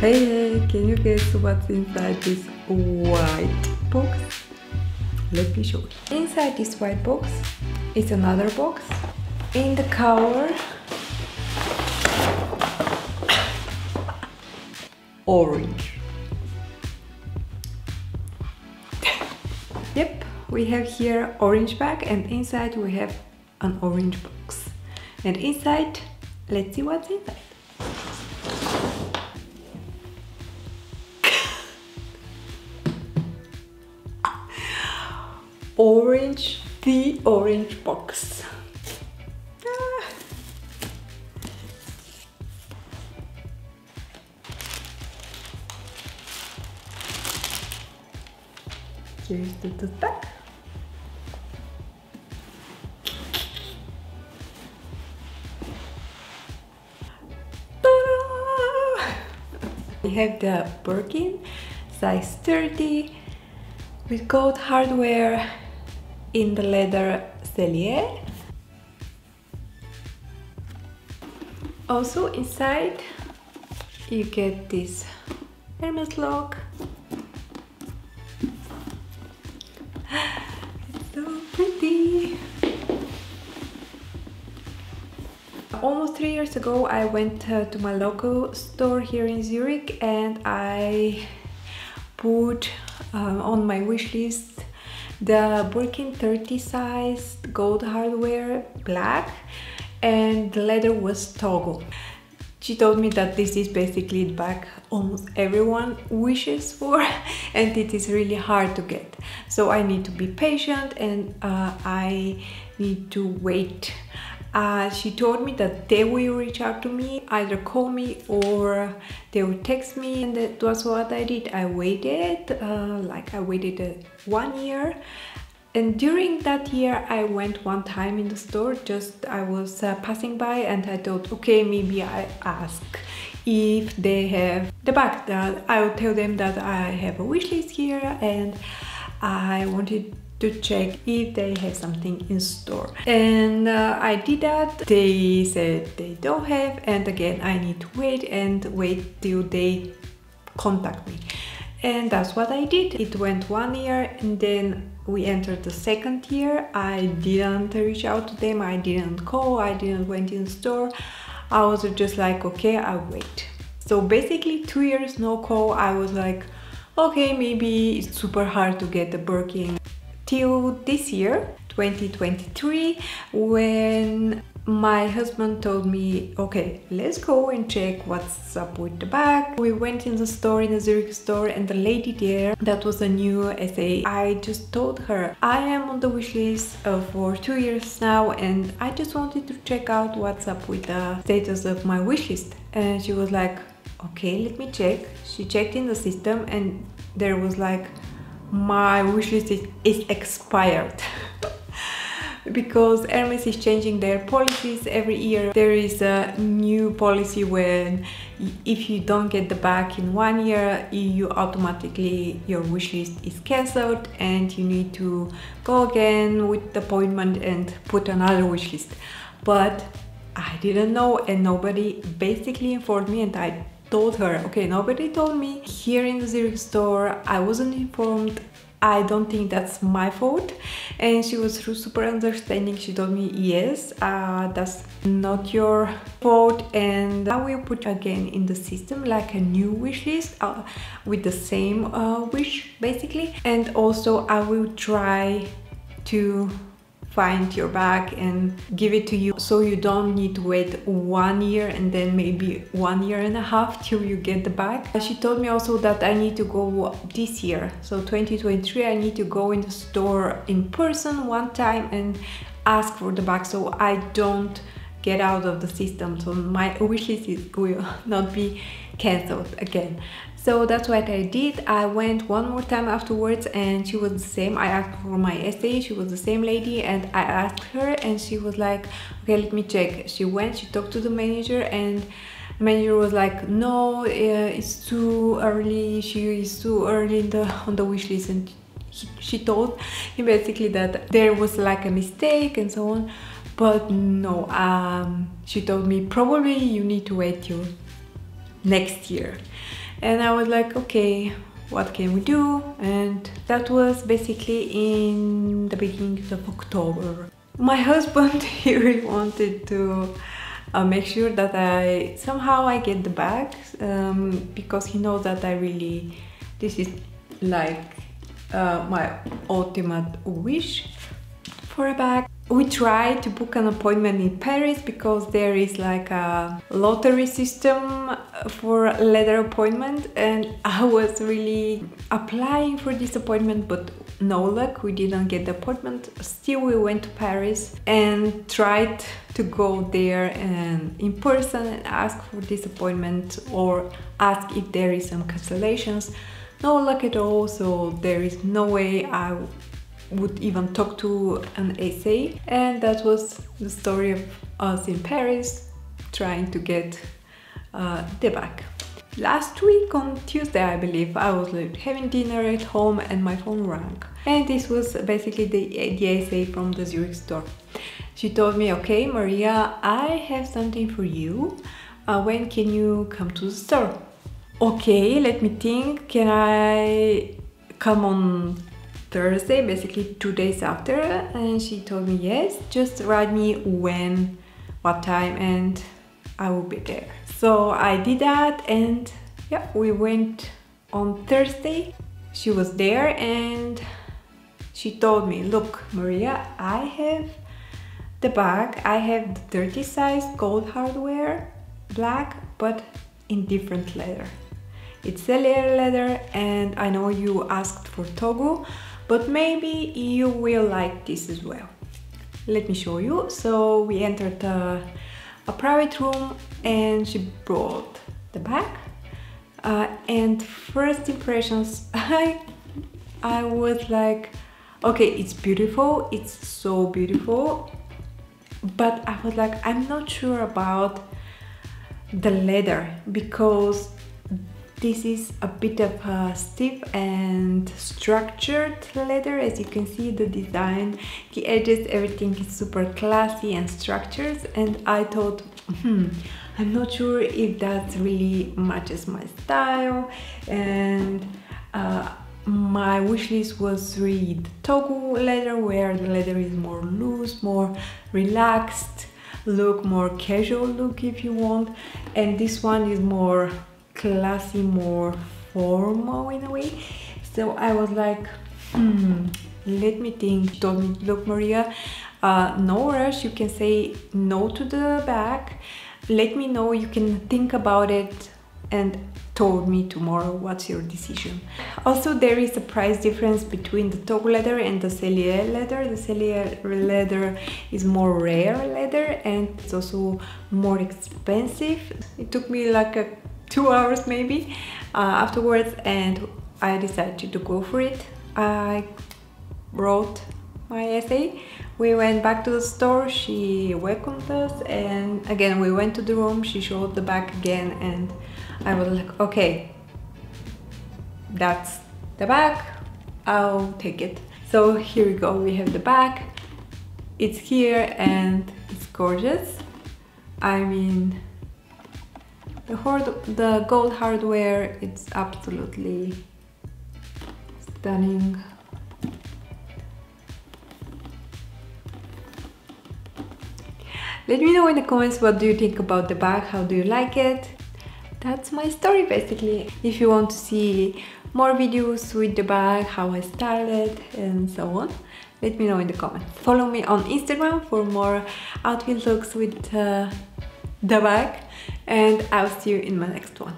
Hey, can you guess what's inside this white box? Let me show you. Inside this white box is another box. In the cover, orange. Yep, we have here orange bag, and inside we have an orange box. And inside, let's see what's inside. Orange, the orange box. Here's the toothpick. We have the Birkin, size 30, with gold hardware in the leather Sellier. Also inside you get this Hermès lock. It's so pretty. Almost 3 years ago I went to my local store here in Zurich, and I put on my wish list the Birkin 30 size gold hardware black, and the leather was toggle. She told me that this is basically the bag almost everyone wishes for, and it is really hard to get. So I need to be patient, and I need to wait. She told me that they will reach out to me, either call me or they will text me, and that was what I did. I waited, I waited 1 year, and during that year I went one time in the store. I was passing by, and I thought, okay, maybe I ask if they have the bag. That I will tell them that I have a wish list here, and I wanted to check if they have something in store, and I did that. They said they don't have, and again I need to wait till they contact me, and that's what I did. It went 1 year, and then we entered the second year. I didn't reach out to them, I didn't call, I didn't went in store. I was just like, okay, I'll wait. So basically 2 years no call. I was like, okay, maybe it's super hard to get the Birkin. Till this year, 2023, when my husband told me, okay, let's go and check what's up with the bag. We went in the store, in the Zurich store, and the lady there, that was a new SA, I just told her, I am on the wish list for 2 years now, and I just wanted to check out what's up with the status of my wish list. And she was like, okay, let me check. She checked in the system, and there was like, my wish list is expired. Because Hermès is changing their policies every year. There is a new policy when if you don't get the bag in 1 year, you automatically, your wish list is cancelled, and you need to go again with the appointment and put another wish list. But I didn't know, and nobody basically informed me, and I told her, okay, nobody told me here in the Zurich store, I wasn't informed, I don't think that's my fault. And she was super understanding. She told me, yes, that's not your fault, and I will put again in the system like a new wish list with the same wish basically, and also I will try to find your bag and give it to you, so you don't need to wait 1 year and then maybe 1.5 years till you get the bag. She told me also that I need to go this year, so 2023, I need to go in the store in person one time and ask for the bag, so I don't get out of the system, so my wish list will not be cancelled again. So that's what I did. I went one more time afterwards, and she was the same. I asked for my essay, she was the same lady, and I asked her, and she was like, okay, let me check. She went, she talked to the manager, and the manager was like, no, it's too early, she is too early on the wish list, and she told him basically that there was like a mistake and so on. But no, she told me probably you need to wait till next year. And I was like, okay, what can we do? And that was basically in the beginning of October. My husband, he really wanted to make sure that I get the bag, because he knows that this is like my ultimate wish for a bag. We tried to book an appointment in Paris because there is like a lottery system for leather appointment, and I was really applying for this appointment, but no luck, we didn't get the appointment. Still, we went to Paris and tried to go there and in person and ask for this appointment or ask if there is some cancellations. No luck at all, so there is no way I would even talk to an SA. And that was the story of us in Paris trying to get the bag. Last week on Tuesday, I believe, I was like having dinner at home and my phone rang. And this was basically the SA from the Zurich store. She told me, okay, Maria, I have something for you. When can you come to the store? Okay, let me think. Can I come on Thursday, basically 2 days after? And she told me, yes, just write me when, what time, and I will be there. So I did that, and yeah, we went on Thursday. She was there and she told me, look, Maria, I have the bag. I have the 30 size gold hardware, black, but in different leather. It's Sellier leather, and I know you asked for Togo, but maybe you will like this as well. Let me show you. So we entered a private room and she brought the bag, and first impressions, I was like, okay, it's beautiful, it's so beautiful, but I was like, I'm not sure about the leather, because this is a bit of a stiff and structured leather. As you can see, the design, the edges, everything is super classy and structured, and I thought, I'm not sure if that really matches my style. And my wishlist was really the Togo leather, where the leather is more loose, more relaxed look, more casual look if you want, and this one is more classy, more formal in a way. So I was like, let me think. She told me, look, Maria, no rush, you can say no to the bag, let me know, you can think about it, and told me tomorrow what's your decision. Also, there is a price difference between the Togo leather and the Sellier leather. The Sellier leather is more rare leather and it's also more expensive. It took me like 2 hours maybe afterwards, and I decided to go for it. I wrote my essay. We went back to the store, she welcomed us, and again we went to the room, she showed the bag again, and I was like, okay, that's the bag, I'll take it. So here we go, we have the bag, it's here and it's gorgeous. I mean, the gold hardware, it's absolutely stunning. Let me know in the comments what do you think about the bag, how do you like it. That's my story basically. If you want to see more videos with the bag, how I styled it and so on, let me know in the comments. Follow me on Instagram for more outfit looks with the bag, and I'll see you in my next one.